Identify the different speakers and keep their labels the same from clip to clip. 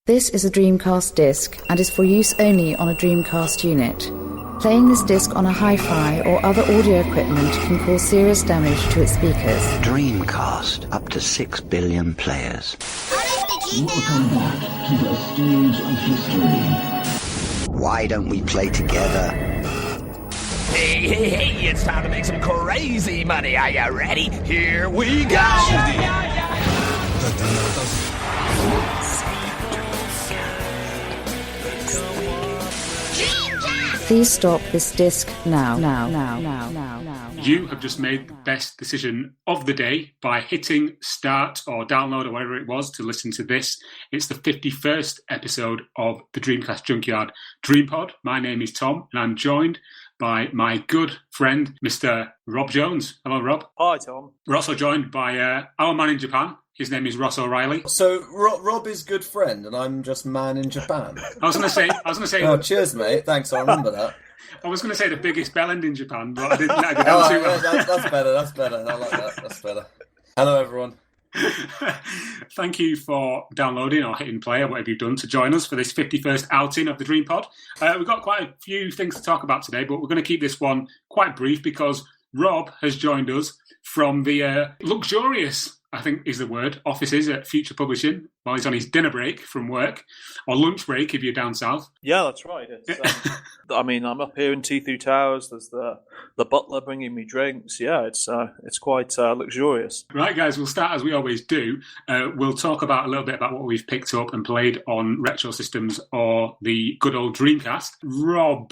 Speaker 1: This is a Dreamcast disc and is for use only on a Dreamcast unit. Playing this disc on a hi-fi or other audio equipment can cause serious damage to its speakers.
Speaker 2: Dreamcast, up to 6 billion players.
Speaker 3: Welcome back to the stage of history.
Speaker 2: Why don't we play together?
Speaker 4: Hey, it's time to make some crazy money. Are you ready? Here we go!
Speaker 1: Please stop this disc now.
Speaker 5: You have just made the best decision of the day by hitting start or download or whatever it was to listen to this. It's the 51st episode of the Dreamcast Junkyard DreamPod. My name is Tom, and I'm joined by my good friend, Mr. Rob Jones. Hello, Rob.
Speaker 6: Hi, Tom.
Speaker 5: We're also joined by our man in Japan. His name is Ross O'Reilly.
Speaker 7: So Rob is good friend, and I'm just man in Japan.
Speaker 5: I was going to say.
Speaker 7: Oh, cheers, mate. Thanks. I remember that.
Speaker 5: I was going to say the biggest bellend in Japan, but I didn't let it go down too well.
Speaker 7: That's better. I like that. That's better. Hello, everyone.
Speaker 5: Thank you for downloading or hitting play or whatever you've done to join us for this 51st outing of the DreamPod. We've got quite a few things to talk about today, but we're going to keep this one quite brief because Rob has joined us from the luxurious, I think is the word, offices at Future Publishing while he's on his dinner break from work, or lunch break if you're down south.
Speaker 6: Yeah, that's right. I mean, I'm up here in T3 Towers. There's the butler bringing me drinks. Yeah, it's quite luxurious.
Speaker 5: Right, guys, we'll start as we always do. We'll talk about a little bit about what we've picked up and played on retro systems or the good old Dreamcast. Rob,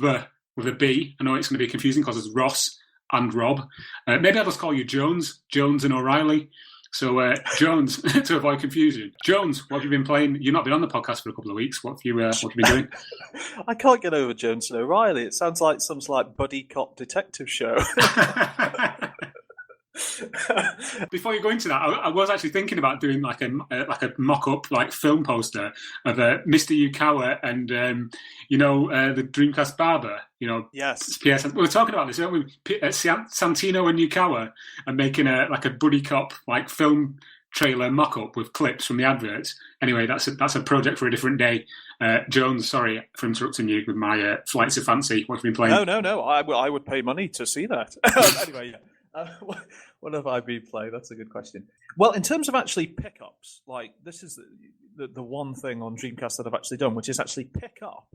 Speaker 5: with a B. I know it's going to be confusing because it's Ross and Rob. Maybe I'll just call you Jones and O'Reilly. So, Jones, to avoid confusion. Jones, what have you been playing? You've not been on the podcast for a couple of weeks. What have you been doing?
Speaker 6: I can't get over Jones and O'Reilly. It sounds like some buddy cop detective show.
Speaker 5: Before you go into that, I was actually thinking about doing like a mock-up like film poster of Mr. Yukawa and the Dreamcast barber.
Speaker 6: Yes.
Speaker 5: PS. We were talking about this, weren't we? Santino and Yukawa are making a buddy cop like film trailer mock-up with clips from the adverts. Anyway, that's a project for a different day. Jones, sorry for interrupting you with my flights of fancy. What have you been playing?
Speaker 6: No. I would pay money to see that. Anyway, yeah. What have I been playing? That's a good question. Well, in terms of actually pickups, like this is the one thing on Dreamcast that I've actually done, which is actually pick up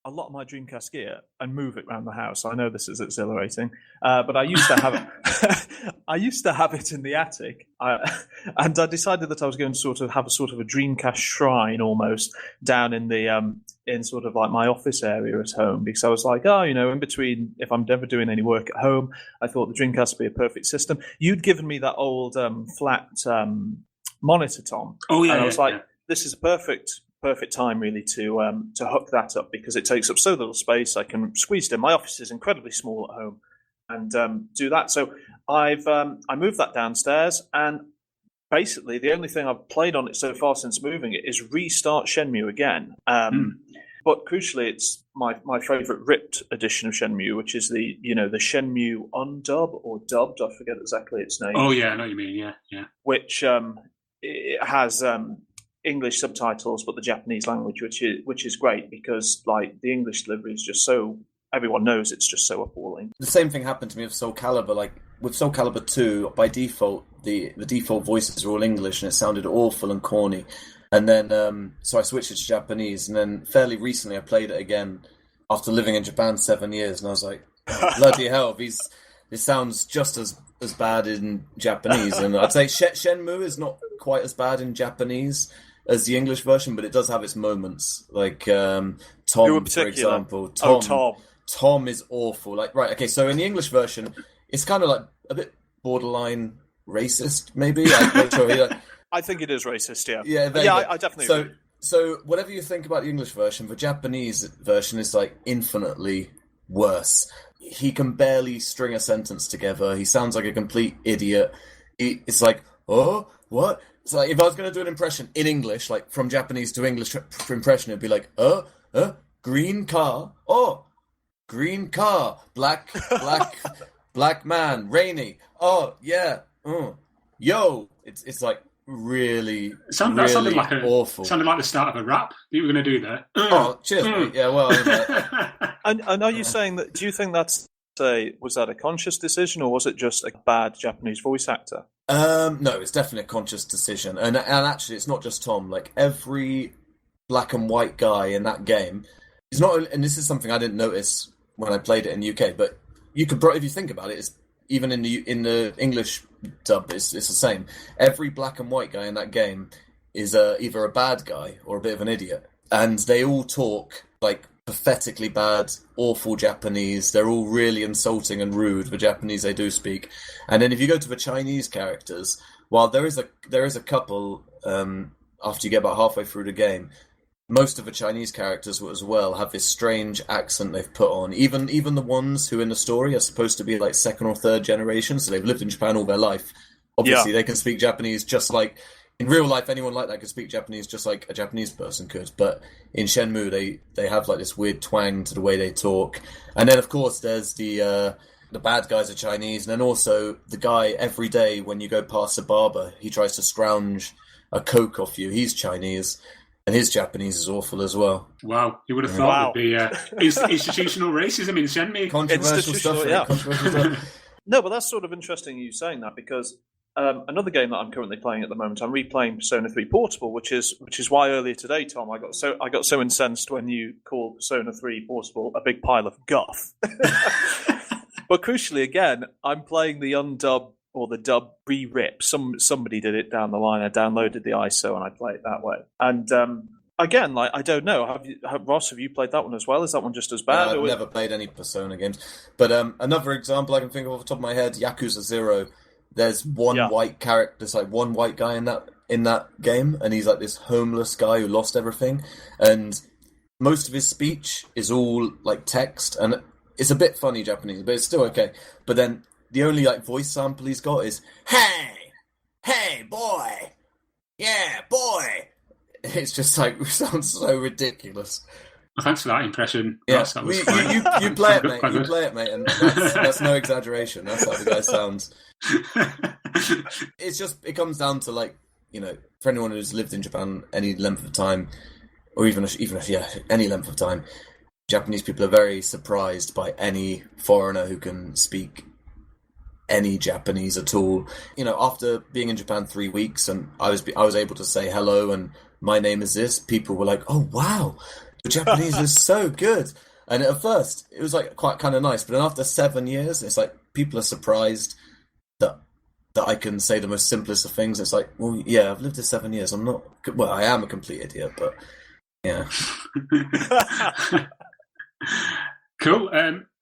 Speaker 6: a lot of my Dreamcast gear and move it around the house. I know this is exhilarating, but I used to have it. I used to have it in the attic, and I decided that I was going to sort of have a Dreamcast shrine almost down in the in sort of like my office area at home, because I was like, in between, if I'm never doing any work at home, I thought the Dreamcast would be a perfect system. You'd given me that old flat monitor, Tom.
Speaker 5: Oh yeah,
Speaker 6: and I was like, this is perfect time really to hook that up, because it takes up so little space. I can squeeze it in. My office is incredibly small at home, and do that. So I moved that downstairs, and basically the only thing I've played on it so far since moving it is restart Shenmue again. But crucially, it's my favourite ripped edition of Shenmue, which is the Shenmue undub or dubbed. I forget exactly its name.
Speaker 5: Oh yeah, I know what you mean. Yeah.
Speaker 6: Which it has English subtitles, but the Japanese language, which is great, because like the English delivery is just so, everyone knows it's just so appalling.
Speaker 7: The same thing happened to me with Soul Calibur. Like with Soul Calibur 2, by default, the default voices are all English, and it sounded awful and corny. And then, so I switched it to Japanese, and then fairly recently I played it again after living in Japan 7 years, and I was like, bloody hell, this sounds just as bad in Japanese. And I'd say Shenmue is not quite as bad in Japanese as the English version, but it does have its moments. Like Tom, for example. Tom is awful. Like, right, okay, so in the English version, it's kind of like a bit borderline racist, maybe.
Speaker 6: I think it is racist, yeah.
Speaker 7: Yeah,
Speaker 6: I definitely agree.
Speaker 7: So whatever you think about the English version, the Japanese version is like infinitely worse. He can barely string a sentence together. He sounds like a complete idiot. It's like, oh, what? It's like if I was going to do an impression in English, like from Japanese to English impression, it'd be like, green car, green car, black man, rainy, oh yeah, yo. It's like really,
Speaker 5: That sounded like
Speaker 7: awful.
Speaker 5: Sounded like the start of a rap that you were going to do there.
Speaker 7: Oh, cheers, mate. Yeah, well,
Speaker 6: And are you saying that? Do you think was that a conscious decision, or was it just a bad Japanese voice actor?
Speaker 7: No, it's definitely a conscious decision, and actually, it's not just Tom. Like every black and white guy in that game is not, and this is something I didn't notice when I played it in the UK. But you could, if you think about it, it's even in the English dub, it's the same. Every black and white guy in that game is either a bad guy or a bit of an idiot, and they all talk like pathetically bad, awful Japanese. They're all really insulting and rude, the Japanese they do speak. And then if you go to the Chinese characters, while there is a couple, after you get about halfway through the game, most of the Chinese characters as well have this strange accent they've put on. Even the ones who in the story are supposed to be like second or third generation, so they've lived in Japan all their life. Obviously, they can speak Japanese just like... In real life, anyone like that could speak Japanese just like a Japanese person could. But in Shenmue, they have like this weird twang to the way they talk. And then, of course, there's the bad guys are Chinese. And then also the guy every day when you go past the barber, he tries to scrounge a Coke off you. He's Chinese. And his Japanese is awful as well.
Speaker 5: Wow, you would have thought there'd be institutional racism in Shenmue.
Speaker 7: Controversial stuff.
Speaker 6: Yeah.
Speaker 7: Controversial stuff.
Speaker 6: No, but that's sort of interesting you saying that, because another game that I'm currently playing at the moment, I'm replaying Persona 3 Portable, which is why earlier today, Tom, I got so incensed when you called Persona 3 Portable a big pile of guff. But crucially, again, I'm playing the undub or the dub re-rip. Somebody did it down the line. I downloaded the ISO and I play it that way. And again, like, I don't know. Ross, have you played that one as well? Is that one just as bad?
Speaker 7: I've never played any Persona games. But another example I can think of off the top of my head, Yakuza 0. There's one white character. There's like one white guy in that game, and he's like this homeless guy who lost everything. And most of his speech is all like text, and it's a bit funny Japanese, but it's still okay. But then the only like voice sample he's got is "Hey, boy, yeah, boy." It's just like sounds so ridiculous.
Speaker 5: Well, thanks for that impression.
Speaker 7: Yeah,
Speaker 5: Ross. That was
Speaker 7: you play it, mate. You play it, mate, and that's no exaggeration. That's how the guy sounds. It comes down to, like, you know, for anyone who's lived in Japan any length of time, or even any length of time, Japanese people are very surprised by any foreigner who can speak any Japanese at all. You know, after being in Japan 3 weeks, and I was able to say hello and my name is this, people were like, "Oh wow, the Japanese is so good." And at first, it was like quite kind of nice, but then after 7 years, it's like people are surprised that I can say the most simplest of things. It's like, well, yeah, I've lived here 7 years. I am a complete idiot, but yeah.
Speaker 5: Cool.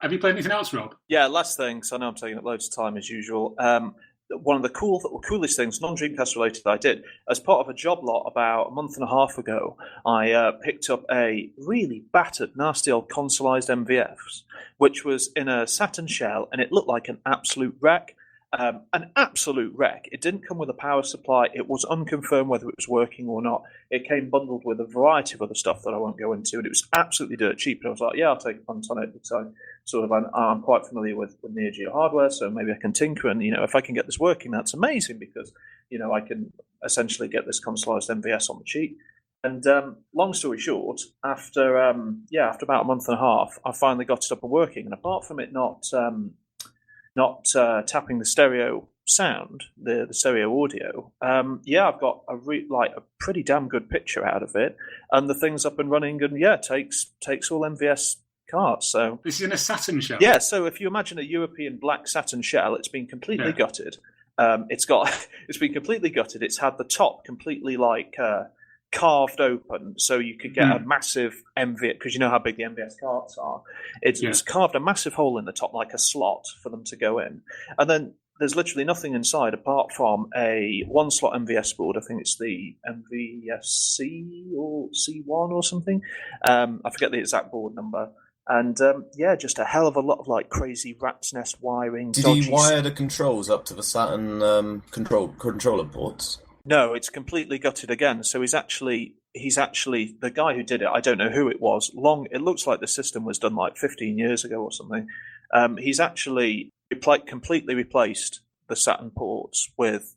Speaker 5: Have you played anything else, Rob?
Speaker 6: Yeah, last thing, because I know I'm taking up loads of time as usual. One of the coolest things, non-Dreamcast related, I did as part of a job lot about a month and a half ago. I picked up a really battered, nasty old consoleized MVS, which was in a satin shell, and it looked like an absolute wreck. An absolute wreck. It didn't come with a power supply. It was unconfirmed whether it was working or not. It came bundled with a variety of other stuff that I won't go into, and it was absolutely dirt cheap. And I was like, yeah, I'll take a punt on it. So I'm quite familiar with Neo Geo hardware, so maybe I can tinker, and, you know, if I can get this working, that's amazing, because, you know, I can essentially get this consoleized MVS on the cheap. And long story short, after about a month and a half, I finally got it up and working. And apart from it not tapping the stereo sound, the stereo audio, I've got a pretty damn good picture out of it, and the thing's up and running, and takes all MVS cards. So
Speaker 5: this is in a satin shell.
Speaker 6: Yeah, so if you imagine a European black satin shell, it's been completely gutted. It's been completely gutted. It's had the top completely carved open, so you could get a massive MVS, because you know how big the MVS carts are. It's carved a massive hole in the top, like a slot for them to go in, and then there's literally nothing inside apart from a one-slot MVS board. I think it's the MVS-C or C1 or something. I forget the exact board number. And just a hell of a lot of like crazy rat's nest wiring.
Speaker 7: Did he wire the controls up to the Saturn controller ports?
Speaker 6: No, it's completely gutted again. So he's actually the guy who did it. I don't know who it was. It looks like the system was done like 15 years ago or something. He's actually completely replaced the Saturn ports with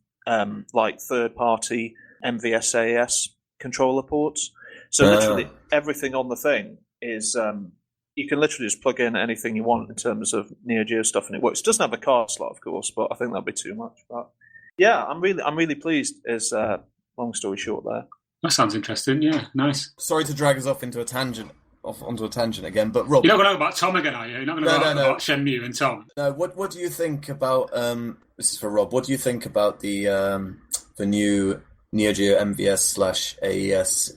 Speaker 6: like third-party MVSAS controller ports. So literally everything on the thing is you can literally just plug in anything you want in terms of Neo Geo stuff, and it works. It doesn't have a card slot, of course, but I think that'd be too much. But yeah, I'm really pleased. Is long story short there.
Speaker 5: That sounds interesting. Yeah, nice.
Speaker 7: Sorry to drag us onto a tangent again, but Rob,
Speaker 5: you're not going to talk about Tom again, are you? You're not going to talk about Shenmue and Tom.
Speaker 7: No. What do you think about? This is for Rob. What do you think about the new Neo Geo MVS/AES?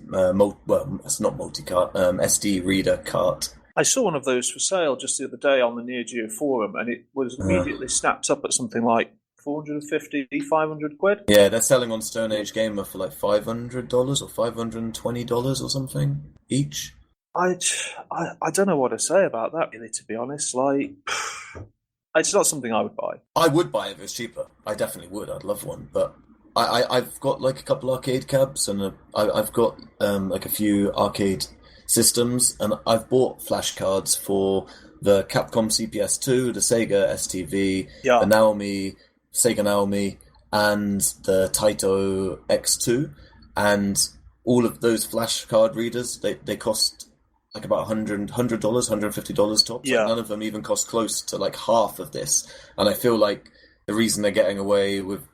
Speaker 7: It's not multi-cart. SD reader cart.
Speaker 6: I saw one of those for sale just the other day on the Neo Geo forum, and it was immediately snapped up at something like 450, 500 quid.
Speaker 7: Yeah, they're selling on Stone Age Gamer for like $500 or $520 or something each.
Speaker 6: I don't know what to say about that, really, to be honest. Like, it's not something I would buy.
Speaker 7: I would buy it if it was cheaper. I definitely would. I'd love one, but I've got like a couple arcade cabs, and I've got like a few arcade systems, and I've bought flash cards for the Capcom CPS2, the Sega STV, the Sega Naomi, and the Taito X2, and all of those flash card readers, they cost like about $100, $150 tops.
Speaker 6: Yeah.
Speaker 7: Like none of them even cost close to like half of this, and I feel like the reason they're getting away with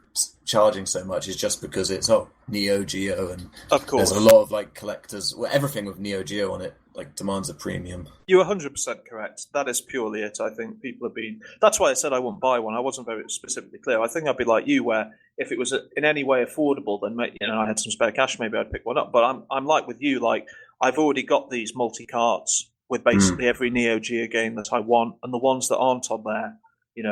Speaker 7: charging so much is just because it's Neo Geo, and
Speaker 6: of course
Speaker 7: there's a lot of like collectors. Everything with Neo Geo on it like demands a premium.
Speaker 6: You're 100% correct. That is purely it. I think people have been. That's why I said I wouldn't buy one. I wasn't very specifically clear. I think I'd be like you, where if it was in any way affordable, then I had some spare cash, maybe I'd pick one up. But I'm like with you, like I've already got these multi-carts with basically every Neo Geo game that I want, and the ones that aren't on there,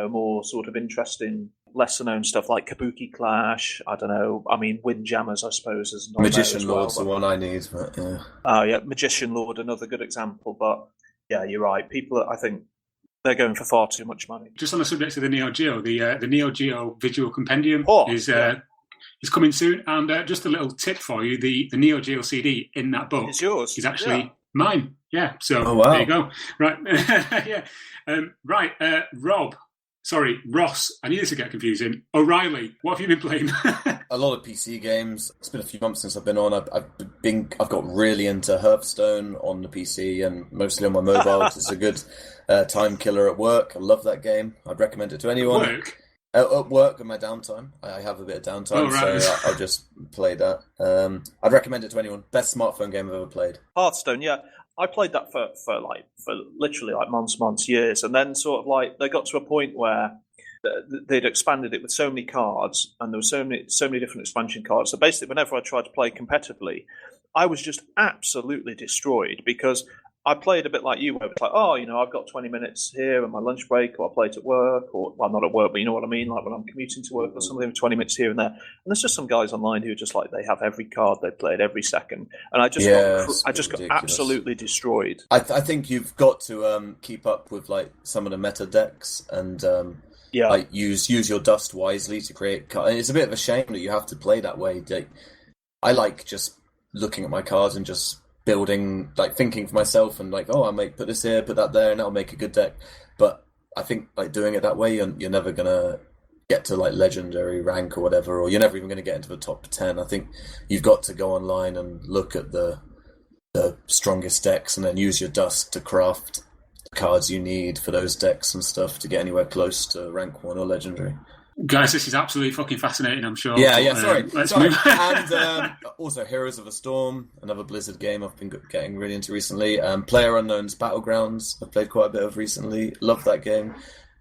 Speaker 6: more sort of interesting, lesser-known stuff like Kabuki Clash, I don't know, Windjammers, I suppose, is not
Speaker 7: Magician
Speaker 6: well,
Speaker 7: Lord's the one I need, but yeah.
Speaker 6: Oh, yeah, Magician Lord, another good example, but yeah, you're right. People, I think, they're going for far too much money.
Speaker 5: Just on the subject of the Neo Geo, the Neo Geo Visual Compendium is coming soon, and just a little tip for you, the Neo Geo CD in that book
Speaker 6: is yours.
Speaker 5: Is actually mine. Yeah, so there you go. Right. Rob. Sorry, Ross. I knew this would get confusing. O'Reilly, what have you been playing?
Speaker 7: A lot of PC games. It's been a few months since I've been on. I've got really into Hearthstone on the PC and mostly on my mobile. It's a good time killer at work. I love that game. I'd recommend it to anyone. At work in my downtime. I have a bit of downtime, so I'll just play that. I'd recommend it to anyone. Best smartphone game I've ever played.
Speaker 6: Hearthstone, yeah. I played that for literally like months, years, and then sort of like they got to a point where they'd expanded it with so many cards, and there were so many different expansion cards. So basically, whenever I tried to play competitively, I was just absolutely destroyed because I played a bit like you, where it's like, I've got 20 minutes here on my lunch break, or I play it at work, or, well, not at work, but you know what I mean, like when I'm commuting to work or something, 20 minutes here and there. And there's just some guys online who are just like, they have every card they played every second. And I just got absolutely destroyed.
Speaker 7: I think you've got to keep up with like some of the meta decks and like use your dust wisely to create cards. It's a bit of a shame that you have to play that way. I like just looking at my cards and just building, like thinking for myself and like, I might put this here, put that there, and that'll make a good deck. But I think like doing it that way, you're never gonna get to like legendary rank or whatever, or you're never even gonna get into the top 10. I think you've got to go online and look at the strongest decks, and then use your dust to craft the cards you need for those decks and stuff to get anywhere close to rank 1 or legendary.
Speaker 5: Guys, this is absolutely fucking fascinating, I'm sure.
Speaker 7: Yeah, sorry.
Speaker 5: Let's move.
Speaker 7: And also Heroes of the Storm, another Blizzard game I've been getting really into recently. PlayerUnknown's Battlegrounds, I've played quite a bit of recently. Love that game.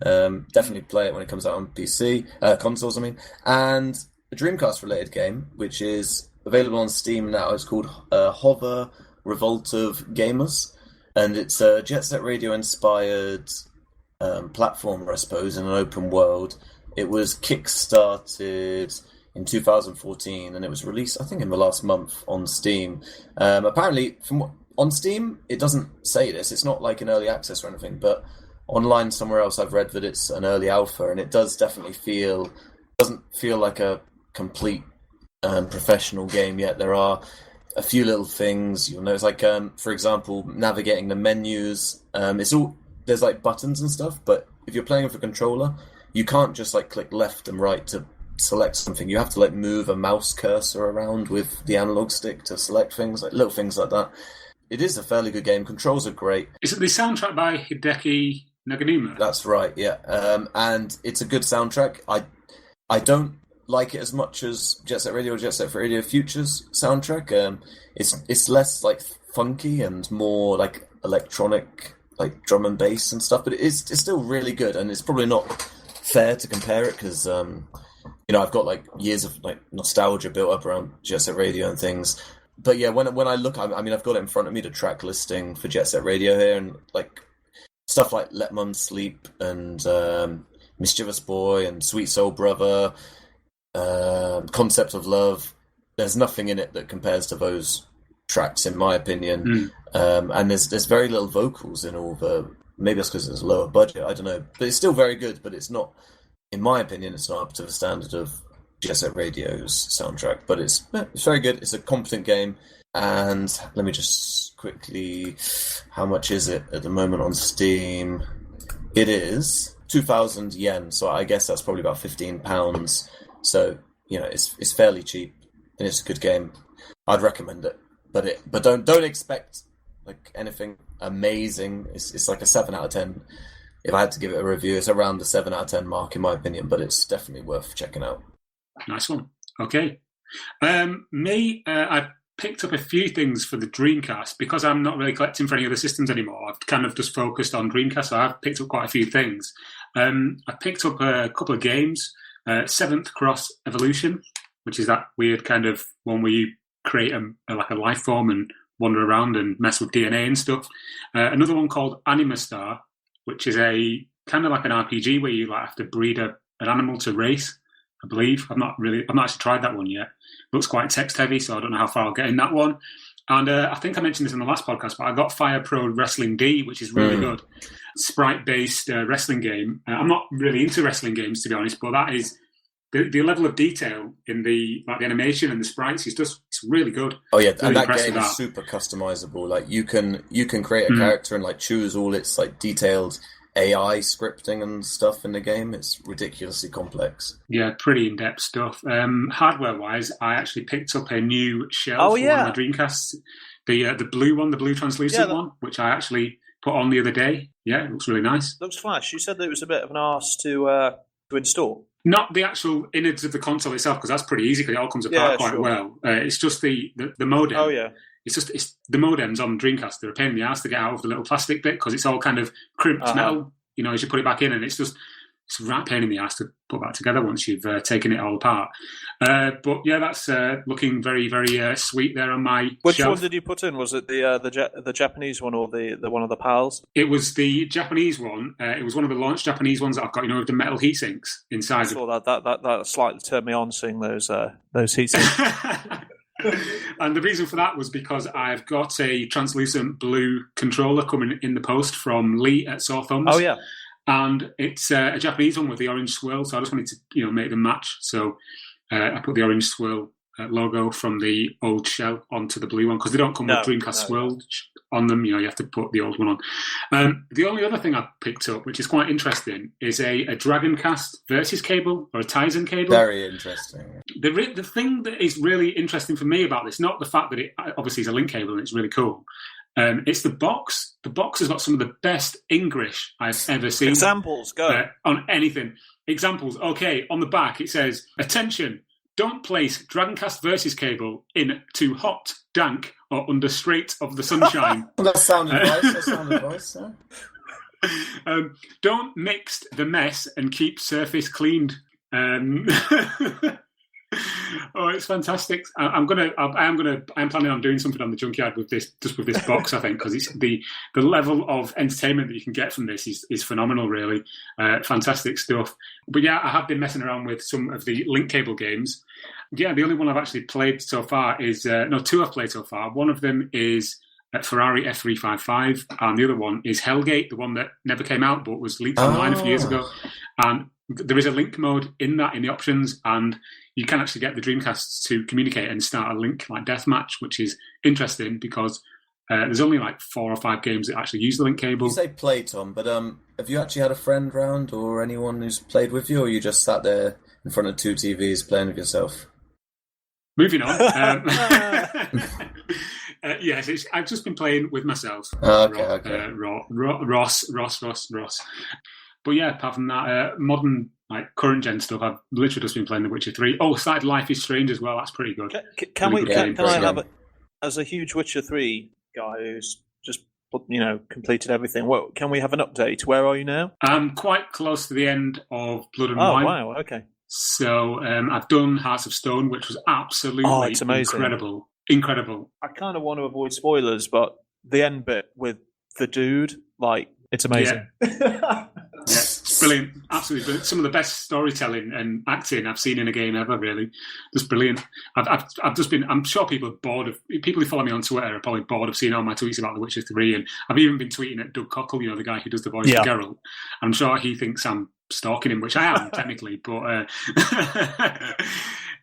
Speaker 7: Definitely play it when it comes out on PC, consoles, And a Dreamcast-related game, which is available on Steam now. It's called Hover Revolt of Gamers. And it's a Jet Set Radio-inspired platformer, I suppose, in an open world. It was kickstarted in 2014, and it was released, I think, in the last month on Steam. Apparently, on Steam, it doesn't say this. It's not like an early access or anything, but online somewhere else I've read that it's an early alpha, and it does definitely doesn't feel like a complete professional game yet. There are a few little things you'll notice, like, for example, navigating the menus. There's like buttons and stuff, but if you're playing with a controller, you can't just like click left and right to select something, you have to like move a mouse cursor around with the analog stick to select things, like little things like that. It is a fairly good game. Controls are great.
Speaker 5: Is it the soundtrack by Hideki Naganuma?
Speaker 7: That's right, yeah. And it's a good soundtrack. I don't like it as much as Jet Set Radio or Jet Set Radio Future's soundtrack. It's less like funky and more like electronic, like drum and bass and stuff, but it's still really good, and it's probably not fair to compare it because I've got like years of like nostalgia built up around Jet Set Radio and things. But yeah, when I look, I mean, I've got it in front of me, the track listing for Jet Set Radio here, and like stuff like Let Mum Sleep and Mischievous Boy and Sweet Soul Brother, Concept of Love. There's nothing in it that compares to those tracks, in my opinion. And there's very little vocals in all the. Maybe that's because it's a lower budget. I don't know, but it's still very good. But it's not, in my opinion, it's not up to the standard of Jet Set Radio's soundtrack. But it's very good. It's a competent game. And let me just quickly, how much is it at the moment on Steam? It is 2,000 yen. So I guess that's probably about £15. So it's fairly cheap, and it's a good game. I'd recommend it, but don't expect like anything amazing. It's like a 7 out of 10. If I had to give it a review, it's around the 7 out of 10 mark in my opinion. But it's definitely worth checking out.
Speaker 5: Nice one. Okay, I picked up a few things for the Dreamcast because I'm not really collecting for any other systems anymore. I've kind of just focused on Dreamcast, so I've picked up quite a few things. I picked up a couple of games. Seventh Cross Evolution, which is that weird kind of one where you create like a life form and wander around and mess with DNA and stuff. Another one called Anima Star, which is a kind of like an RPG where you like have to breed an animal to race, I believe. I've not actually tried that one yet. Looks quite text heavy, so I don't know how far I'll get in that one. And I think I mentioned this in the last podcast, but I got Fire Pro Wrestling D, which is really good. Sprite-based wrestling game. I'm not really into wrestling games, to be honest, but that is the level of detail in the animation and the sprites is just it's really good.
Speaker 7: Oh yeah,
Speaker 5: really
Speaker 7: and that game is super customizable. Like you can create a character and like choose all its like detailed AI scripting and stuff in the game. It's ridiculously complex.
Speaker 5: Yeah, pretty in-depth stuff. Hardware-wise, I actually picked up a new shell for one of my Dreamcasts. The blue one, the blue translucent one, which I actually put on the other day. Yeah, it looks really nice.
Speaker 6: Looks flash. You said that it was a bit of an arse to install.
Speaker 5: Not the actual innards of the console itself, because that's pretty easy because it all comes apart quite well. It's just the modem.
Speaker 6: Oh yeah.
Speaker 5: It's the modems on Dreamcast. They're a pain in the ass to get out of the little plastic bit because it's all kind of crimped metal. As you put it back in, and it's a right pain in the ass to put that together once you've taken it all apart. But yeah, that's looking very, very sweet there on my
Speaker 6: Which
Speaker 5: shelf.
Speaker 6: one did you put in? Was it the Japanese one or the one of the PALs?
Speaker 5: It was the Japanese one. It was one of the launch Japanese ones that I've got. With the metal heat sinks inside.
Speaker 6: I saw that slightly turned me on seeing those heat sinks.
Speaker 5: And the reason for that was because I've got a translucent blue controller coming in the post from Lee at Sore Thumbs.
Speaker 6: Oh yeah.
Speaker 5: And it's a Japanese one with the orange swirl, so I just wanted to, make them match. So I put the orange swirl logo from the old shell onto the blue one because they don't come with Dreamcast swirl on them. You have to put the old one on. The only other thing I picked up, which is quite interesting, is a Dragoncast Versus cable or a Tizen cable.
Speaker 7: Very interesting.
Speaker 5: The thing that is really interesting for me about this, not the fact that it obviously is a link cable and it's really cool. It's the box. The box has got some of the best English I've ever seen.
Speaker 6: Examples, go.
Speaker 5: On anything. Examples, okay, on the back it says, attention, don't place Dragoncast Versus cable in too hot, dank, or under straight of the sunshine.
Speaker 7: Well, that's sound advice, yeah.
Speaker 5: Don't mix the mess and keep surface cleaned. Oh, it's fantastic! I am planning on doing something on the Junkyard with this box. I think because it's the level of entertainment that you can get from this is phenomenal. Really, fantastic stuff. But yeah, I have been messing around with some of the link cable games. Yeah, the only one I've actually played so far is two I've played so far. One of them is Ferrari F355, and the other one is Hellgate, the one that never came out but was leaked online a few years ago. And there is a link mode in the options, and you can actually get the Dreamcasts to communicate and start a link like deathmatch, which is interesting because there's only like 4 or 5 games that actually use the link cable.
Speaker 7: You say play, Tom, but have you actually had a friend round or anyone who's played with you, or you just sat there in front of 2 TVs playing with yourself.
Speaker 5: Moving on. Yes, I've just been playing with myself.
Speaker 7: Okay.
Speaker 5: Ross. But yeah, apart from that, modern, like current gen stuff, I've literally just been playing The Witcher 3. Oh, started Life is Strange as well. That's pretty good.
Speaker 6: Can I have it as a huge Witcher 3 guy who's just completed everything? Well, can we have an update? Where are you now?
Speaker 5: I'm quite close to the end of Blood and Wine.
Speaker 6: Oh wow, okay.
Speaker 5: So I've done Hearts of Stone, which was absolutely
Speaker 6: it's amazing.
Speaker 5: Incredible.
Speaker 6: I kind of want to avoid spoilers, but the end bit with the dude, like, it's amazing.
Speaker 5: Yeah, it's brilliant. Absolutely brilliant. Some of the best storytelling and acting I've seen in a game ever, really. Just brilliant. I've just been, I'm sure people who follow me on Twitter are probably bored of seeing all my tweets about The Witcher 3, and I've even been tweeting at Doug Cockle, the guy who does the voice of Geralt. I'm sure he thinks I'm stalking him, which I am technically, but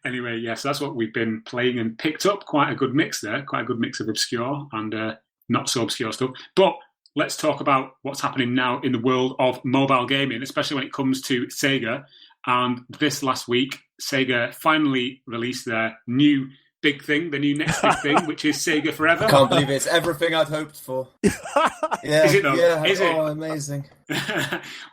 Speaker 5: anyway, yes, that's what we've been playing and picked up. Quite a good mix there, quite a good mix of obscure and not so obscure stuff. But let's talk about what's happening now in the world of mobile gaming, especially when it comes to Sega. And this last week, Sega finally released their new big thing, the new next big thing, which is Sega Forever.
Speaker 7: I can't believe it. It's everything I'd hoped for. Yeah,
Speaker 5: is it though?
Speaker 7: Yeah.
Speaker 5: Is it?
Speaker 7: Oh, amazing.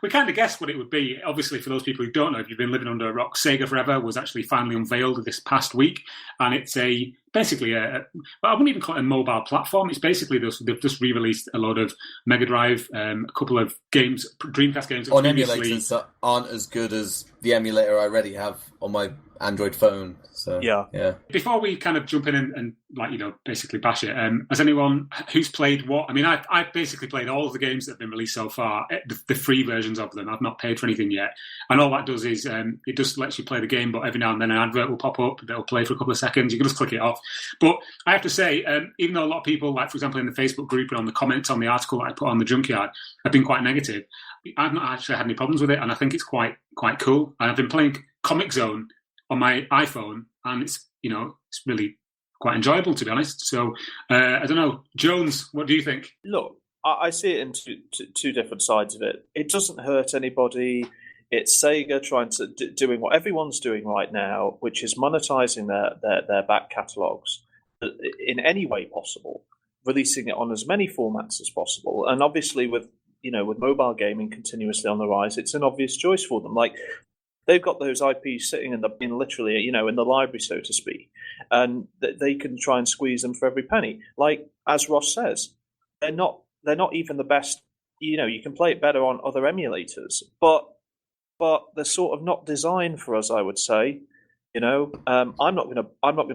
Speaker 5: We kind of guessed what it would be. Obviously, for those people who don't know, if you've been living under a rock, Sega Forever was actually finally unveiled this past week, and it's basically I wouldn't even call it a mobile platform. It's basically they've just re-released a load of Mega Drive, a couple of games, Dreamcast games
Speaker 7: on emulators that aren't as good as the emulator I already have on my Android phone. So yeah.
Speaker 5: Before we kind of jump in and basically bash it, has anyone who's played what? I mean, I've basically played all of the games that have been released so far, the free versions of them. I've not paid for anything yet, and all that does is it just lets you play the game, but every now and then an advert will pop up that'll play for a couple of seconds. You can just click it off. But I have to say, even though a lot of people, like for example in the Facebook group and on the comments on the article that I put on the Junkyard, have been quite negative, I've not actually had any problems with it, and I think it's quite cool. And I've been playing Comic Zone on my iPhone, and it's really quite enjoyable, to be honest. So I don't know, Jones, what do you think?
Speaker 6: Look, I see it in two different sides of it. It doesn't hurt anybody. It's Sega trying to doing what everyone's doing right now, which is monetizing their back catalogs in any way possible, releasing it on as many formats as possible, and obviously with mobile gaming continuously on the rise, it's an obvious choice for them. Like, they've got those IPs sitting in literally in the library, so to speak, and they can try and squeeze them for every penny. Like, as Ross says, they're not even the best. You can play it better on other emulators, but they're sort of not designed for us, I would say. I'm not gonna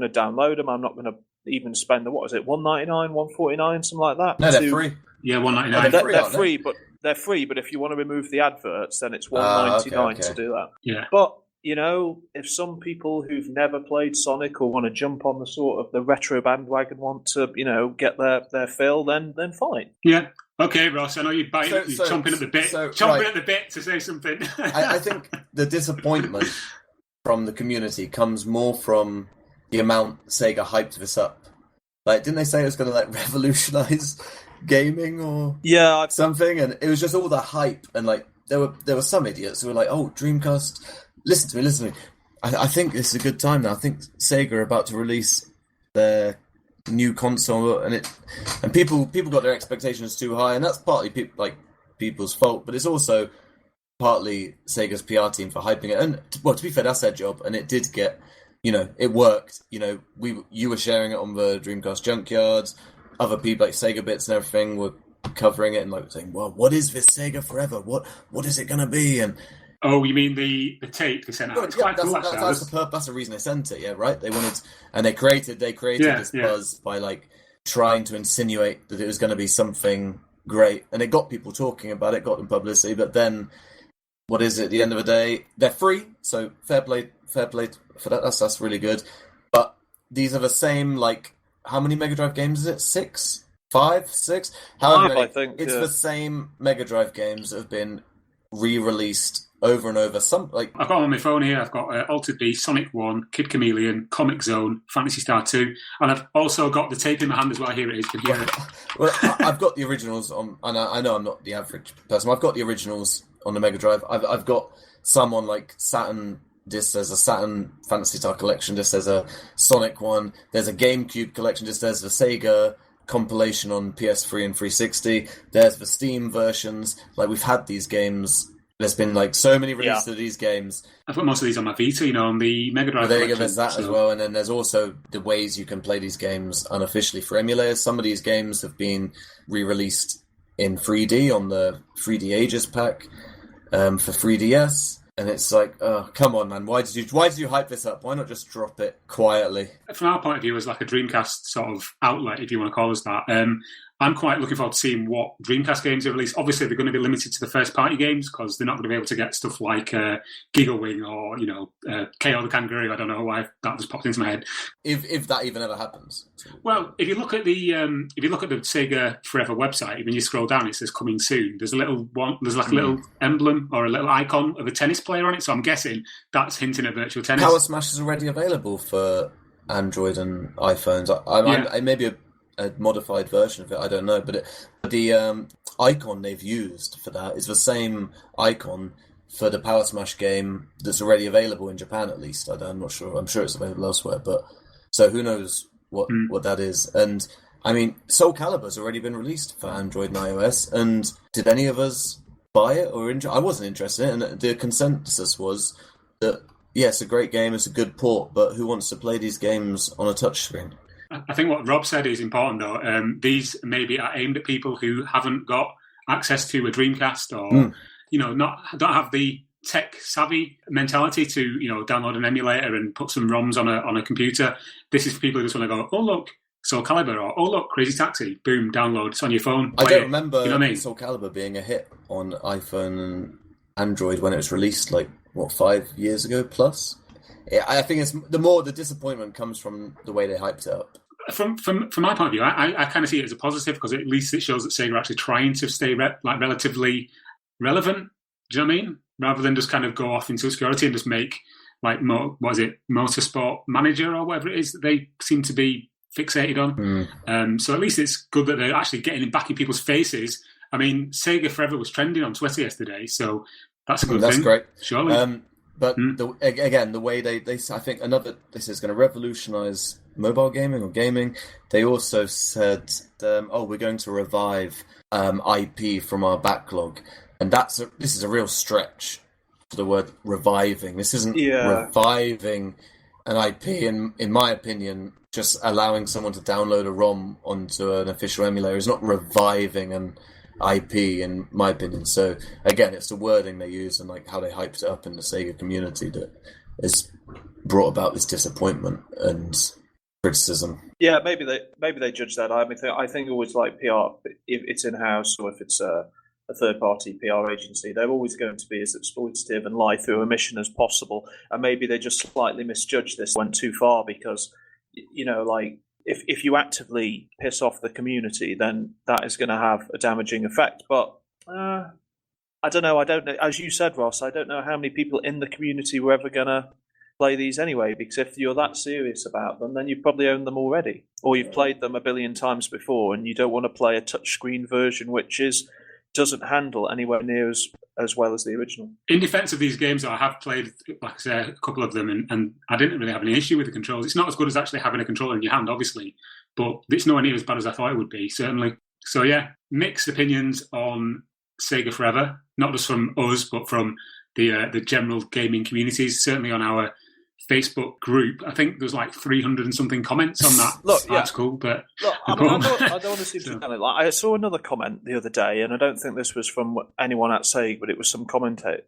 Speaker 6: download them. I'm not gonna even spend $1.99, $1.49, something like that.
Speaker 7: No, they're free.
Speaker 5: Yeah, $1.99.
Speaker 6: They're free, but they're free. But if you want to remove the adverts, then it's $1.99 to do that.
Speaker 5: Yeah.
Speaker 6: But if some people who've never played Sonic or want to jump on the sort of the retro bandwagon, want to get their fill, then fine.
Speaker 5: Yeah. Okay, Ross. I know you're chomping at the bit. At the bit to say something.
Speaker 7: I think the disappointment from the community comes more from the amount Sega hyped this up. Like, didn't they say it was going to revolutionize gaming or something? And it was just all the hype, and there were some idiots who were like, "Oh, Dreamcast, listen to me. I think this is a good time now. I think Sega are about to release their new console, and people got their expectations too high, and that's partly people's fault, but it's also partly Sega's PR team for hyping it. And to be fair, that's their job, and it did get, it worked. You were sharing it on the Dreamcast Junkyard. Other people like Sega Bits and everything were covering it and saying, "Well, what is this Sega Forever? What is it going to be?" And
Speaker 5: oh, you mean the tape they sent out? It's quite cool.
Speaker 7: That's the reason they sent it. Yeah, right. They wanted, and they created this buzz by trying to insinuate that it was going to be something great, and it got people talking about it, got them publicity. But then, what is it? At the end of the day, they're free, so fair play for that. That's really good. But these are the same. How many Mega Drive games is it? 6? 5? 6? However,
Speaker 6: I think
Speaker 7: it's the same Mega Drive games that have been re-released over and over. I've
Speaker 5: got on my phone here. I've got Altered Beast, Sonic 1, Kid Chameleon, Comic Zone, Phantasy Star 2, and I've also got the tape in my hand as well. Here it is. Can you hear it?
Speaker 7: Well, I've got the originals on, and I know I'm not the average person. I've got the originals on the Mega Drive. I've got some on Saturn disc, there's a Saturn Phantasy Star collection disc, there's a Sonic one, there's a GameCube collection disc, there's the Sega compilation on PS3 and 360, there's the Steam versions. Like, we've had these games. There's been like so many releases of these games.
Speaker 5: I've got most of these on my Vita, on the Mega Drive.
Speaker 7: There you go, there's that as well, and then there's also the ways you can play these games unofficially for emulators. Some of these games have been re-released in 3D on the 3D Aegis pack for 3DS, and it's like, oh, come on, man, why did you hype this up? Why not just drop it quietly?
Speaker 5: From our point of view, as like a Dreamcast sort of outlet, if you want to call us that, I'm quite looking forward to seeing what Dreamcast games are released. Obviously, they're going to be limited to the first-party games because they're not going to be able to get stuff like Giggle Wing or, KO the Kangaroo. I don't know why that just popped into my head.
Speaker 7: If that even ever happens.
Speaker 5: Well, if you look at the SEGA Forever website, when you scroll down, it says "coming soon." There's a little one. There's like a little emblem or a little icon of a tennis player on it. So I'm guessing that's hinting at virtual tennis.
Speaker 7: Power Smash is already available for Android and iPhones. I maybe a modified version of it, I don't know, but the icon they've used for that is the same icon for the Power Smash game that's already available in Japan, at least. I'm not sure. I'm sure it's available elsewhere, but so who knows what that is. And I mean, Soul Calibur's already been released for Android and iOS, and did any of us buy it or I wasn't interested in it, and the consensus was that yeah, it's a great game, it's a good port, but who wants to play these games on a touchscreen?
Speaker 5: I think what Rob said is important, though. These maybe are aimed at people who haven't got access to a Dreamcast or, don't have the tech savvy mentality to, download an emulator and put some ROMs on a computer. This is for people who just want to go, oh, look, Soul Calibur, or oh, look, Crazy Taxi. Boom, download. It's on your phone.
Speaker 7: I don't remember Soul Calibur being a hit on iPhone and Android when it was released, 5 years ago plus? I think it's the disappointment comes from the way they hyped it up.
Speaker 5: From my point of view, I kind of see it as a positive because at least it shows that Sega are actually trying to stay relatively relevant. Do you know what I mean? Rather than just kind of go off into obscurity and just make Motorsport Manager or whatever it is that they seem to be fixated on. So at least it's good that they're actually getting back in people's faces. I mean, Sega Forever was trending on Twitter yesterday, so that's a good thing.
Speaker 7: That's great.
Speaker 5: Surely.
Speaker 7: But the way they I think this is going to revolutionise mobile gaming or gaming. They also said, we're going to revive IP from our backlog, and this is a real stretch for the word reviving. This isn't reviving an IP, in my opinion. Just allowing someone to download a ROM onto an official emulator is not reviving an IP, in my opinion. So again, it's the wording they use and how they hyped it up in the Sega community that has brought about this disappointment and criticism.
Speaker 6: Yeah, maybe they judge that. I mean, I think always PR, if it's in house or if it's a third party PR agency, they're always going to be as exploitative and lie through omission as possible. And maybe they just slightly misjudged this, went too far because if you actively piss off the community, then that is going to have a damaging effect. But I don't know. As you said, Ross, I don't know how many people in the community were ever going to play these anyway, because if you're that serious about them, then you probably own them already. Or you've played them a billion times before, and you don't want to play a touchscreen version which doesn't handle anywhere near as well as the original. In
Speaker 5: defence of these games, I have played, like I say, a couple of them, and I didn't really have any issue with the controls. It's not as good as actually having a controller in your hand, obviously, but it's nowhere near as bad as I thought it would be, certainly. So yeah, mixed opinions on Sega Forever, not just from us, but from the general gaming communities, certainly on our Facebook group. I think there's 300 and something comments on that article. But
Speaker 6: I don't want to seem to kind of I saw another comment the other day, and I don't think this was from anyone at Sega, but it was some commenter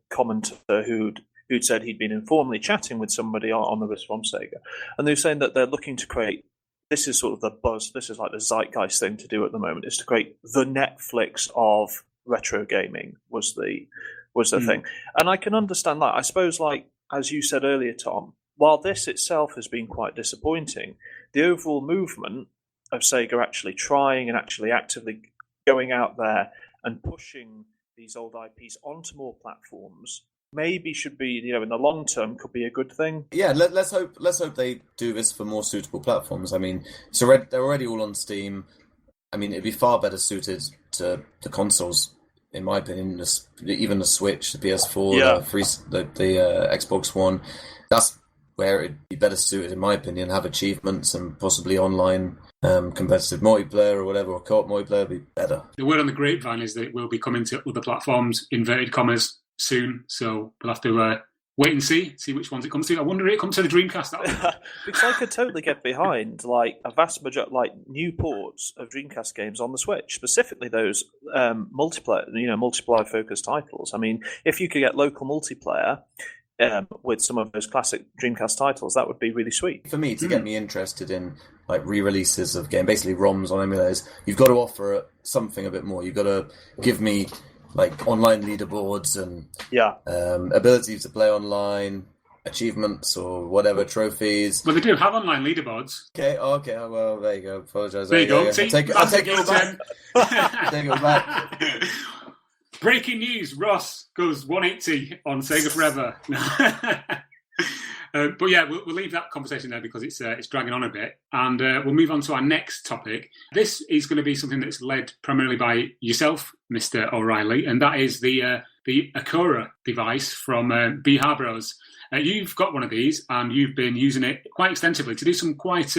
Speaker 6: who'd said he'd been informally chatting with somebody on the list from Sega, and they're saying that they're looking to create. This is sort of the buzz. This is the zeitgeist thing to do at the moment, is to create the Netflix of retro gaming. Was the thing, and I can understand that. I suppose, as you said earlier, Tom, while this itself has been quite disappointing, the overall movement of Sega actually trying and actually actively going out there and pushing these old IPs onto more platforms maybe should be, in the long term, could be a good thing.
Speaker 7: Yeah, let's hope they do this for more suitable platforms. I mean, they're already all on Steam. I mean, it'd be far better suited to the consoles in my opinion, even the Switch, the PS4, the Xbox One, that's where it'd be better suited, in my opinion. Have achievements and possibly online competitive multiplayer or whatever, or co-op multiplayer would be better.
Speaker 5: The word on the grapevine is that it will be coming to other platforms, inverted commas, soon. So we'll have to wait and see which ones it comes to. I wonder if it comes to the Dreamcast.
Speaker 6: Because I could totally get behind like a vast majority, like new ports of Dreamcast games on the Switch, specifically those multiplayer focused titles. I mean, if you could get local multiplayer with some of those classic Dreamcast titles, that would be really sweet.
Speaker 7: For me, to get me interested in like re-releases of game, basically ROMs on emulators, you've got to offer something a bit more. You've got to give me like online leaderboards and ability to play online, achievements or whatever, trophies.
Speaker 5: Well, they do have online leaderboards.
Speaker 7: Okay. Well, there you go. Apologise.
Speaker 5: There you go.
Speaker 7: I'll take it all back. Take it all back.
Speaker 5: Breaking news: Ross goes 180 on Sega Forever. But yeah, we'll leave that conversation there because it's dragging on a bit, and we'll move on to our next topic. This is going to be something that's led primarily by yourself, Mr. O'Reilly, and that is the Akura device from B Bros. You've got one of these, and you've been using it quite extensively to do some quite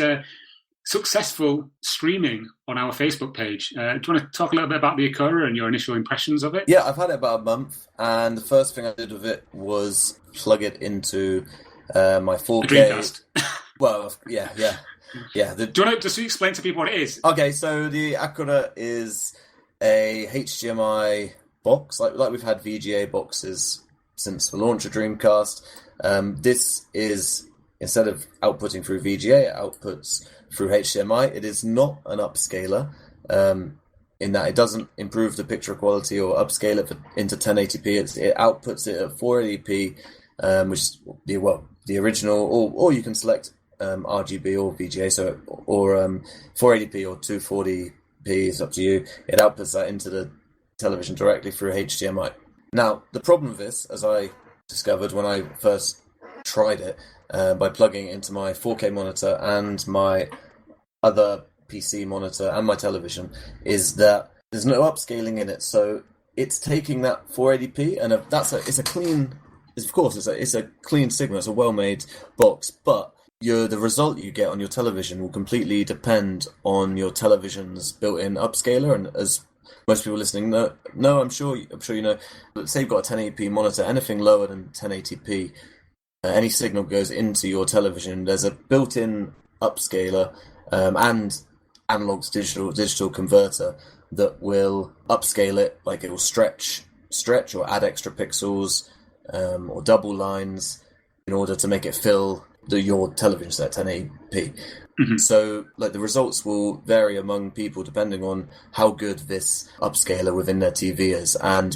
Speaker 5: successful streaming on our Facebook page. Do you want to talk a little bit about the Akura and your initial impressions of it?
Speaker 7: Yeah, I've had it about a month, and the first thing I did with it was plug it into my 4K.
Speaker 5: Dreamcast.
Speaker 7: Well, yeah.
Speaker 5: Do you want to just explain to people what it is?
Speaker 7: Okay, so the Akura is a HDMI box, like we've had VGA boxes since the launch of Dreamcast. This is, instead of outputting through VGA, it outputs through HDMI. It is not an upscaler, in that it doesn't improve the picture quality or upscale it into 1080p. It outputs it at 480p, which is the original, or you can select RGB or VGA, or 480p or 240p, it's up to you. It outputs that into the television directly through HDMI. Now, the problem with this, as I discovered when I first tried it, by plugging it into my 4K monitor and my other PC monitor and my television, is that there's no upscaling in it. So it's taking that 480p, and it's a clean signal. It's a well-made box, but the result you get on your television will completely depend on your television's built-in upscaler. And as most people listening know, I'm sure you know. Let's say you've got a 1080p monitor, anything lower than 1080p, any signal goes into your television. There's a built-in upscaler and analog to digital converter that will upscale it, like it will stretch or add extra pixels or double lines in order to make it fill your television set 1080p. Mm-hmm. So, like, the results will vary among people depending on how good this upscaler within their TV is. And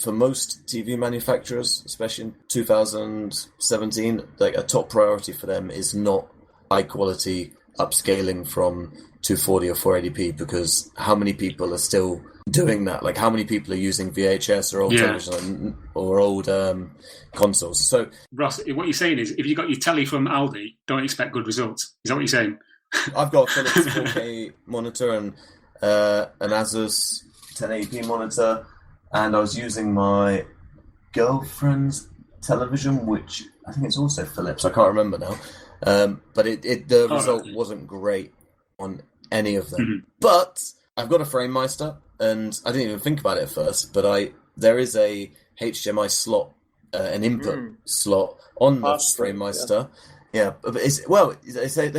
Speaker 7: for most TV manufacturers, especially in 2017, like, a top priority for them is not high quality upscaling from 240 or 480p, because how many people are still doing that? Like, how many people are using VHS or old television or old consoles? So, Ross,
Speaker 5: what you're saying is, if you got your telly from Aldi, don't expect good results. Is that what you're saying?
Speaker 7: I've got a Philips 4K monitor and an Asus 1080p monitor, and I was using my girlfriend's television, which I think it's also Philips. I can't remember now, but the result wasn't great on any of them. Mm-hmm. But I've got a FrameMeister, and I didn't even think about it at first, but there is a HDMI slot, an input slot on the FrameMeister. Yeah, but they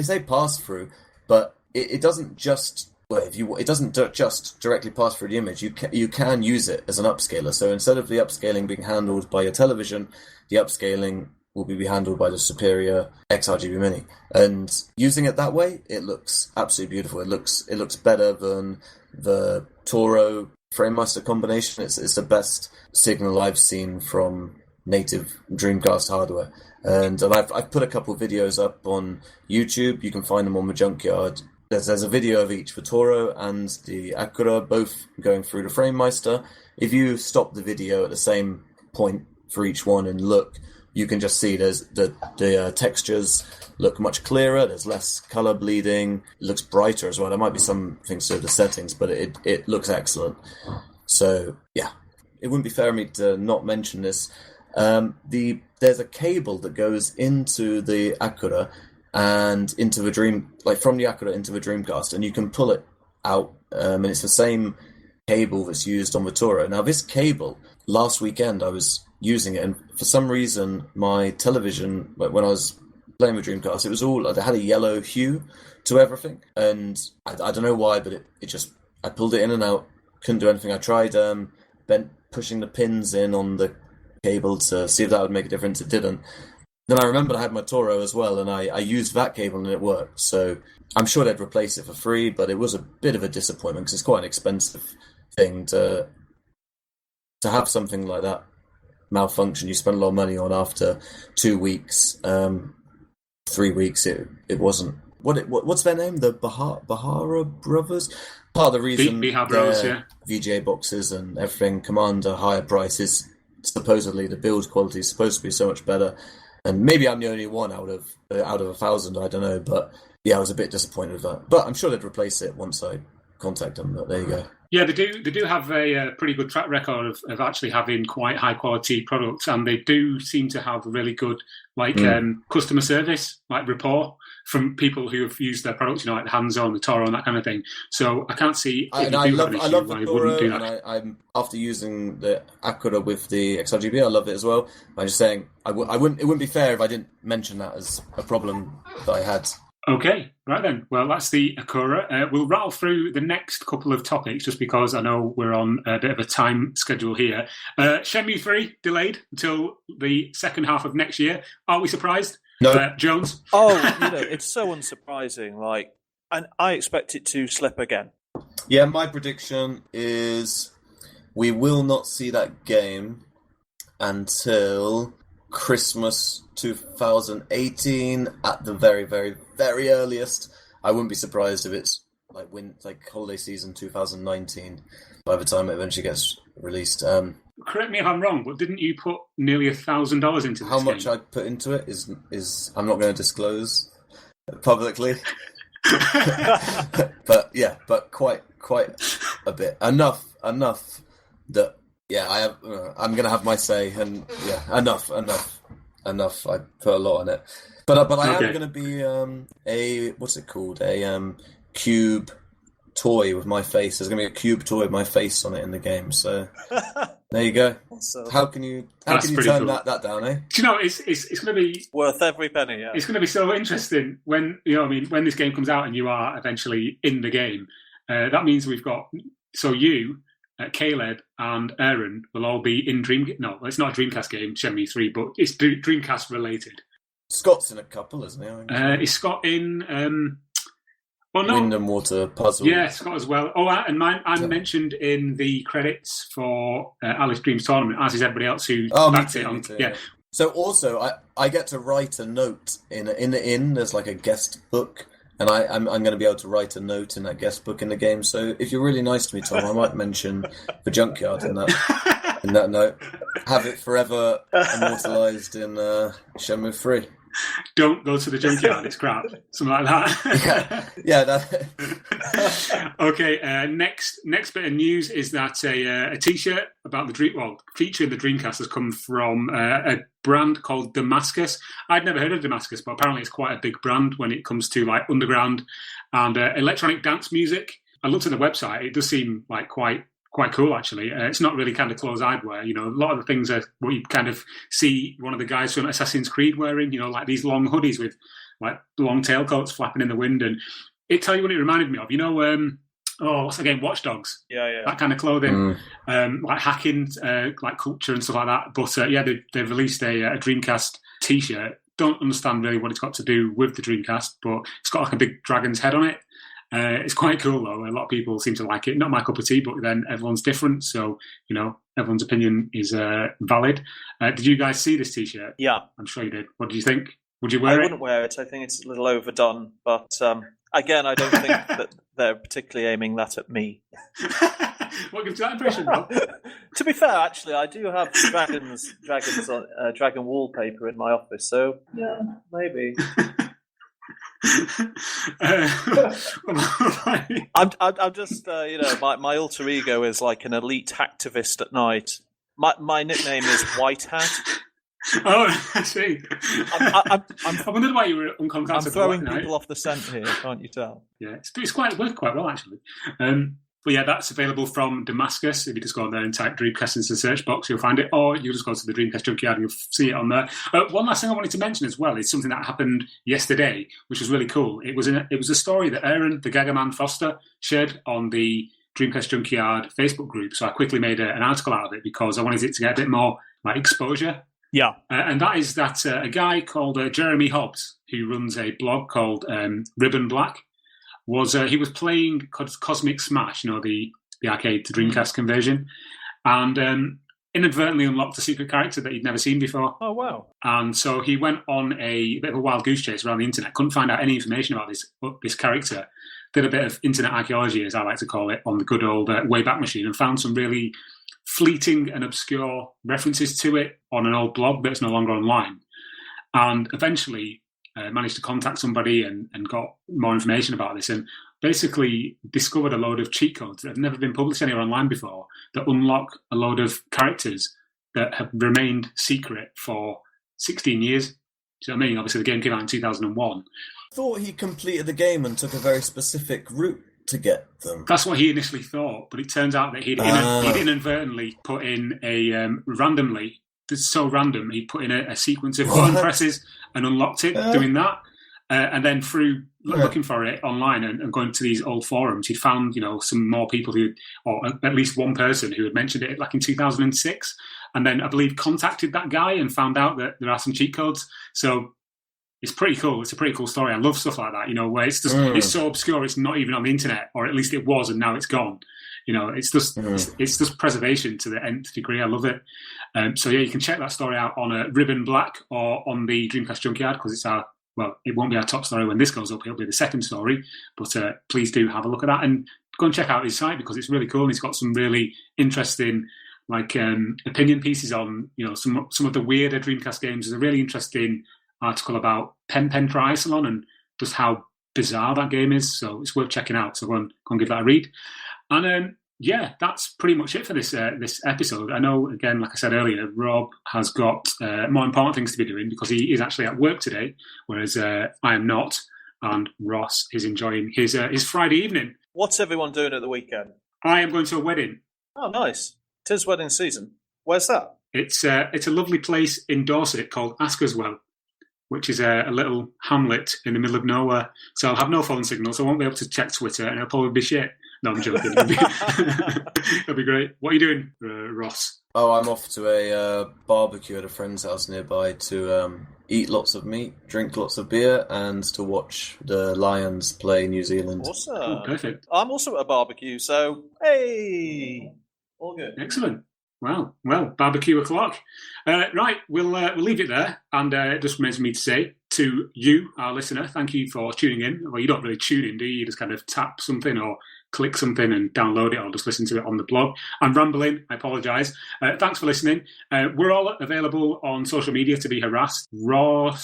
Speaker 7: say pass through, but it doesn't just it doesn't just directly pass through the image. You can use it as an upscaler. So instead of the upscaling being handled by your television, the upscaling will be handled by the superior XRGB Mini. And using it that way, it looks absolutely beautiful. It looks better than the Toro FrameMeister combination. It's the best signal I've seen from native Dreamcast hardware. And I've put a couple of videos up on YouTube. You can find them on the Junkyard. There's a video of each for Toro and the Akura, both going through the FrameMeister. If you stop the video at the same point for each one and look, you can just see the textures look much clearer. There's less color bleeding. It looks brighter as well. There might be some things to do with the settings, but it looks excellent. So yeah, it wouldn't be fair of me to not mention this. There's a cable that goes into the Akura and into the from the Akura into the Dreamcast, and you can pull it out, and it's the same cable that's used on the Toro. Now, this cable, last weekend I was using it, and for some reason my television, when I was playing with Dreamcast, it had a yellow hue to everything, and I don't know why, but I pulled it in and out, couldn't do anything. I tried pushing the pins in on the cable to see if that would make a difference. It didn't. Then I remembered I had my Toro as well, and I used that cable and it worked. So I'm sure they'd replace it for free, but it was a bit of a disappointment because it's quite an expensive thing to have something like that malfunction. You spend a lot of money on after 2 weeks, 3 weeks. It wasn't. What's their name? The Bahara brothers. Part of the reason their VGA boxes and everything command a higher price is supposedly the build quality is supposed to be so much better. And maybe I'm the only one out of 1,000, I don't know. But yeah, I was a bit disappointed with that. But I'm sure they'd replace it once I contact them. But there you go.
Speaker 5: Yeah, they do have a pretty good track record of actually having quite high quality products, and they do seem to have really good customer service, like rapport from people who have used their products, like the hands-on, the Toro, and that kind of thing. So I can't see if you have an issue why you wouldn't do that.
Speaker 7: And I'm after using the Akura with the XRGB, I love it as well. I'm just saying it wouldn't be fair if I didn't mention that as a problem that I had.
Speaker 5: Okay, right then. Well, that's the Akura. We'll rattle through the next couple of topics just because I know we're on a bit of a time schedule here. Shenmue III delayed until the second half of next year. Are we surprised?
Speaker 7: No.
Speaker 5: Jones?
Speaker 6: It's so unsurprising. And I expect it to slip again.
Speaker 7: Yeah, my prediction is we will not see that game until Christmas 2018 at the very, very, very earliest. I wouldn't be surprised if it's like holiday season 2019 by the time it eventually gets released.
Speaker 5: Correct me if I'm wrong, but didn't you put nearly $1,000 into this
Speaker 7: How much
Speaker 5: game?
Speaker 7: I put into it is I'm not going to disclose publicly. but quite a bit. Enough that I'm going to have my say, and enough. I put a lot on it, but I am going to be a cube toy with my face. There's going to be a cube toy with my face on it in the game. So there you go.
Speaker 6: Awesome.
Speaker 7: How can you turn cool. that down, eh?
Speaker 5: Do you know it's going to be
Speaker 6: worth every penny? Yeah.
Speaker 5: It's going to be so interesting when when this game comes out and you are eventually in the game. That means we've got you. Caleb and Aaron will all be in No, it's not a Dreamcast game, Shenmue 3, but it's Dreamcast related.
Speaker 7: Scott's in a couple, isn't he?
Speaker 5: Is Scott in...
Speaker 7: Wind and Water Puzzle.
Speaker 5: Yeah, Scott as well. Oh, and I'm mentioned in the credits for Alice Dreams Tournament, as is everybody else who backed it on. Yeah.
Speaker 7: So also, I get to write a note in the inn. There's like a guest book. And I'm going to be able to write a note in that guest book in the game. So if you're really nice to me, Tom, I might mention the Junkyard in that note. Have it forever immortalised in Shenmue 3.
Speaker 5: Don't go to the Junkyard, it's crap. Something like that.
Speaker 7: Yeah.
Speaker 5: Okay, next bit of news is that a T-shirt about featuring the Dreamcast has come from a brand called Damascus. I'd never heard of Damascus, but apparently it's quite a big brand when it comes to underground and electronic dance music. I looked at the website; it does seem like quite cool, actually. It's not really kind of clothes-I'd wear. A lot of the things are what you kind of see one of the guys from Assassin's Creed wearing. Like these long hoodies with like long tailcoats flapping in the wind. And it tell you what it reminded me of. What's the game? Watch Dogs.
Speaker 6: Yeah.
Speaker 5: That kind of clothing, like hacking, like culture and stuff like that. But they've released a Dreamcast T-shirt. Don't understand really what it's got to do with the Dreamcast, but it's got like a big dragon's head on it. It's quite cool though. A lot of people seem to like it. Not my cup of tea, but then everyone's different, so everyone's opinion is valid. Did you guys see this T-shirt?
Speaker 6: Yeah,
Speaker 5: I'm sure you did. What did you think? Would you wear it?
Speaker 6: I wouldn't wear it. I think it's a little overdone. But again, I don't think that they're particularly aiming that at me.
Speaker 5: What gives you that impression, Rob?
Speaker 6: To be fair, actually, I do have dragons on dragon wallpaper in my office, so yeah, maybe. I'm just, my alter ego is like an elite hacktivist at night. My nickname is White Hat.
Speaker 5: Oh, I see. I wondered why you were uncontactable.
Speaker 6: I'm throwing people off the scent here, can't you tell?
Speaker 5: Yeah, it's worked quite well, actually. But yeah, that's available from Damascus. If you just go on there and type Dreamcast into the search box, you'll find it. Or you just go to the Dreamcast Junkyard and you'll see it on there. One last thing I wanted to mention as well is something that happened yesterday, which was really cool. It was a story that Aaron, the Gagaman Foster, shared on the Dreamcast Junkyard Facebook group. So I quickly made an article out of it because I wanted it to get a bit more exposure.
Speaker 6: Yeah.
Speaker 5: And that is that a guy called Jeremy Hobbs, who runs a blog called Ribbon Black, he was playing Cosmic Smash, the arcade to Dreamcast conversion, and inadvertently unlocked a secret character that he'd never seen before.
Speaker 6: Oh, wow.
Speaker 5: And so he went on a bit of a wild goose chase around the internet, couldn't find out any information about this character, did a bit of internet archaeology, as I like to call it, on the good old Wayback Machine, and found some really fleeting and obscure references to it on an old blog that's no longer online. And eventually managed to contact somebody and got more information about this, and basically discovered a load of cheat codes that have never been published anywhere online before that unlock a load of characters that have remained secret for 16 years. Do you know what I mean? Obviously, the game came out in 2001.
Speaker 7: I thought he completed the game and took a very specific route to get them.
Speaker 5: That's what he initially thought, but it turns out that he'd inadvertently put in a randomly. It's so random. He put in a sequence of button presses and unlocked it doing that. And then through looking for it online and going to these old forums, he'd found, some more people or at least one person who had mentioned it in 2006. And then I believe contacted that guy and found out that there are some cheat codes. So it's pretty cool. It's a pretty cool story. I love stuff like that, where it's just it's so obscure it's not even on the internet, or at least it was and now it's gone. It's just preservation to the nth degree. I love it. So yeah, you can check that story out on Ribbon Black or on the Dreamcast Junkyard, because it's it won't be our top story when this goes up. It'll be the second story. But please do have a look at that and go and check out his site, because it's really cool and he's got some really interesting opinion pieces on some of the weirder Dreamcast games. There's a really interesting article about Pen Triathlon and just how bizarre that game is. So it's worth checking out. So go and give that a read. And yeah, that's pretty much it for this episode. I know, again, like I said earlier, Rob has got more important things to be doing because he is actually at work today, whereas I am not, and Ross is enjoying his Friday evening.
Speaker 6: What's everyone doing at the weekend?
Speaker 5: I am going to a wedding.
Speaker 6: Oh, nice. 'Tis wedding season. Where's that?
Speaker 5: It's a lovely place in Dorset called Askerswell, which is a little hamlet in the middle of nowhere. So I'll have no phone signal, so I won't be able to check Twitter, and it'll probably be shit. No, I'm joking. It'll be great. What are you doing, Ross?
Speaker 7: Oh, I'm off to a barbecue at a friend's house nearby to eat lots of meat, drink lots of beer, and to watch the Lions play New Zealand.
Speaker 6: Awesome.
Speaker 5: Oh, perfect.
Speaker 6: I'm also at a barbecue, so hey, all good.
Speaker 5: Excellent. Well, barbecue o'clock. Right, we'll leave it there, and it just remains for me to say to you, our listener, thank you for tuning in. Well, you don't really tune in, do you? You just kind of tap something or click something and download it, or just listen to it on the blog. I'm rambling, I apologise. Thanks for listening. We're all available on social media to be harassed. Rob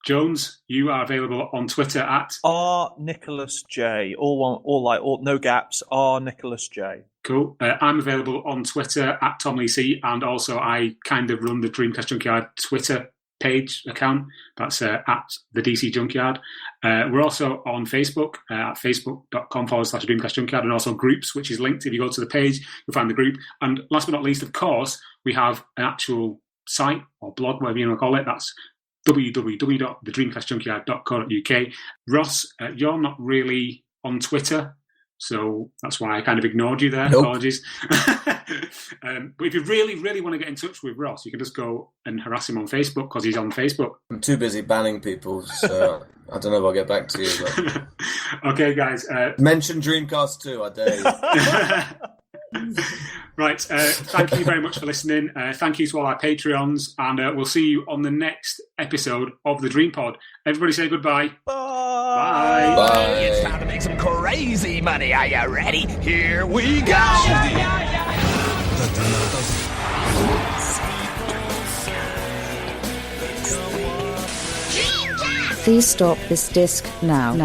Speaker 5: Jones, you are available on Twitter at
Speaker 6: R Nicholas J. All no gaps. R Nicholas J.
Speaker 5: Cool. I'm available on Twitter at Tom Lee C, and also I kind of run the Dreamcast Junkyard Twitter page account. That's at the DC Junkyard. We're also on Facebook at facebook.com/Dreamcast Junkyard, and also groups, which is linked. If you go to the page, you'll find the group. And last but not least, of course, we have an actual site or blog, whatever you want to call it. That's www.thedreamcastjunkyard.co.uk. Ross, you're not really on Twitter, so that's why I kind of ignored you there. Nope. Apologies. But if you really, really want to get in touch with Ross, you can just go and harass him on Facebook, because he's on Facebook.
Speaker 7: I'm too busy banning people, so I don't know if I'll get back to you. But...
Speaker 5: Okay, guys.
Speaker 7: Mention Dreamcast 2, I dare you.
Speaker 5: Right, thank you very much for listening. Thank you to all our Patreons, and we'll see you on the next episode of the DreamPod. Everybody say goodbye.
Speaker 6: Bye.
Speaker 7: Bye.
Speaker 4: It's time to make some crazy money. Are you ready? Here we go!
Speaker 8: Dreamcast!
Speaker 1: Please stop this disc now.